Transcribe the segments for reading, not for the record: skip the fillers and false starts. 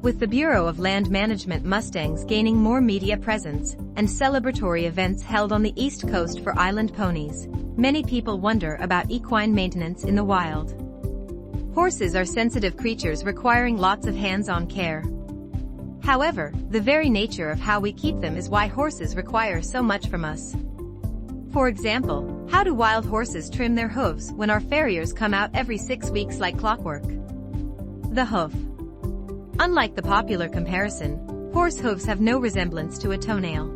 With the Bureau of Land Management Mustangs gaining more media presence and celebratory events held on the East Coast for island ponies, many people wonder about equine maintenance in the wild. Horses are sensitive creatures requiring lots of hands-on care. However, the very nature of how we keep them is why horses require so much from us. For example, how do wild horses trim their hooves when our farriers come out every 6 weeks like clockwork? The hoof. Unlike the popular comparison, horse hooves have no resemblance to a toenail.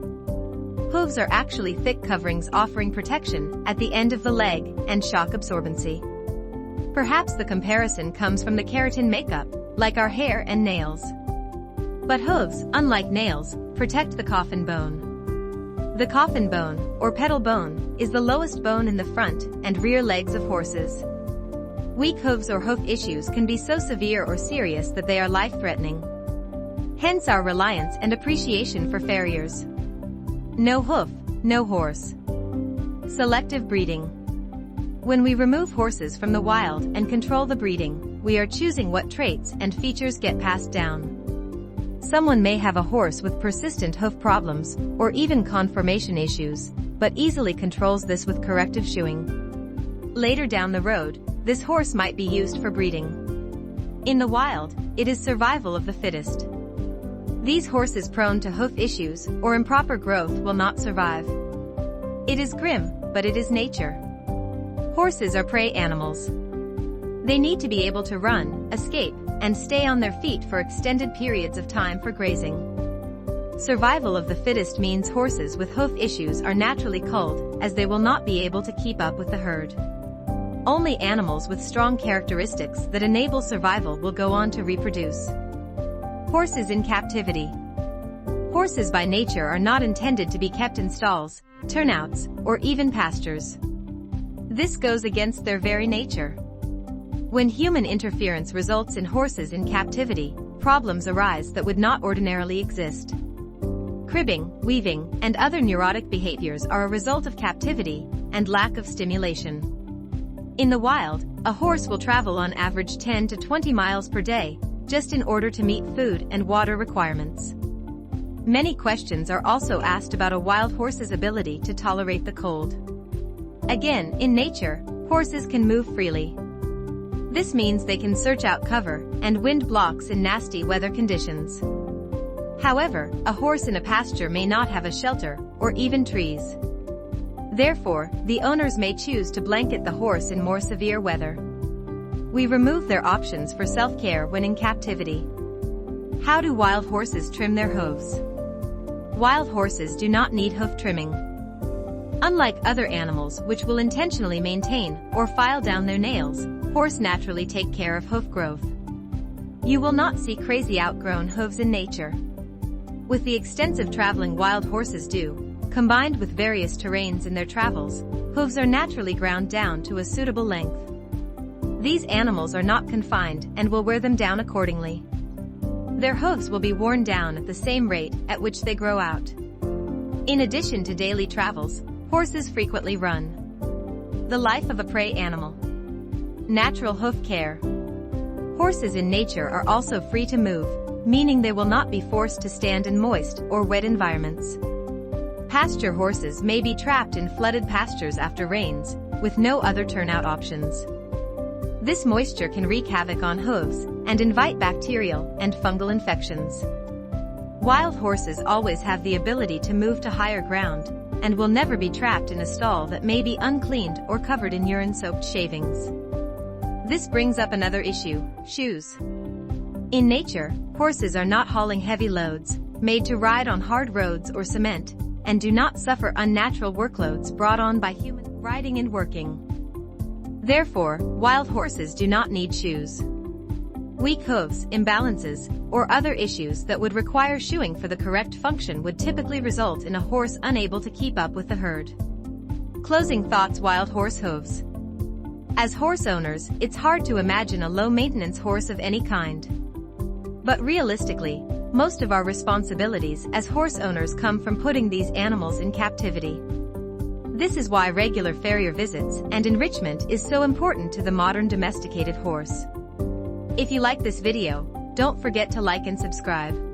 Hooves are actually thick coverings offering protection at the end of the leg and shock absorbency. Perhaps the comparison comes from the keratin makeup, like our hair and nails. But hooves, unlike nails, protect the coffin bone. The coffin bone, or pedal bone, is the lowest bone in the front and rear legs of horses. Weak hooves or hoof issues can be so severe or serious that they are life-threatening. Hence our reliance and appreciation for farriers. No hoof, no horse. Selective breeding. When we remove horses from the wild and control the breeding, we are choosing what traits and features get passed down. Someone may have a horse with persistent hoof problems, or even conformation issues, but easily controls this with corrective shoeing. Later down the road, this horse might be used for breeding. In the wild, it is survival of the fittest. These horses prone to hoof issues or improper growth will not survive. It is grim, but it is nature. Horses are prey animals. They need to be able to run, escape, and stay on their feet for extended periods of time for grazing. Survival of the fittest means horses with hoof issues are naturally culled, as they will not be able to keep up with the herd. Only animals with strong characteristics that enable survival will go on to reproduce. Horses in captivity. Horses by nature are not intended to be kept in stalls, turnouts, or even pastures. This goes against their very nature. When human interference results in horses in captivity, problems arise that would not ordinarily exist. Cribbing, weaving, and other neurotic behaviors are a result of captivity and lack of stimulation. In the wild, a horse will travel on average 10 to 20 miles per day, just in order to meet food and water requirements. Many questions are also asked about a wild horse's ability to tolerate the cold. Again, in nature, horses can move freely. This means they can search out cover and wind blocks in nasty weather conditions. However, a horse in a pasture may not have a shelter, or even trees. Therefore, the owners may choose to blanket the horse in more severe weather. We remove their options for self-care when in captivity. How do wild horses trim their hooves? Wild horses do not need hoof trimming. Unlike other animals which will intentionally maintain or file down their nails, horses naturally take care of hoof growth. You will not see crazy outgrown hooves in nature. With the extensive traveling wild horses do, combined with various terrains in their travels, hooves are naturally ground down to a suitable length. These animals are not confined and will wear them down accordingly. Their hooves will be worn down at the same rate at which they grow out. In addition to daily travels, horses frequently run. The life of a prey animal. Natural hoof care. Horses in nature are also free to move, meaning they will not be forced to stand in moist or wet environments. Pasture horses may be trapped in flooded pastures after rains, with no other turnout options. This moisture can wreak havoc on hooves and invite bacterial and fungal infections. Wild horses always have the ability to move to higher ground and will never be trapped in a stall that may be uncleaned or covered in urine-soaked shavings. This brings up another issue: shoes. In nature, horses are not hauling heavy loads, made to ride on hard roads or cement, and do not suffer unnatural workloads brought on by human riding and working. Therefore, wild horses do not need shoes. Weak hooves, imbalances, or other issues that would require shoeing for the correct function would typically result in a horse unable to keep up with the herd. Closing thoughts: wild horse hooves. As horse owners, it's hard to imagine a low-maintenance horse of any kind. But realistically, most of our responsibilities as horse owners come from putting these animals in captivity. This is why regular farrier visits and enrichment is so important to the modern domesticated horse. If you like this video, Don't forget to like and subscribe.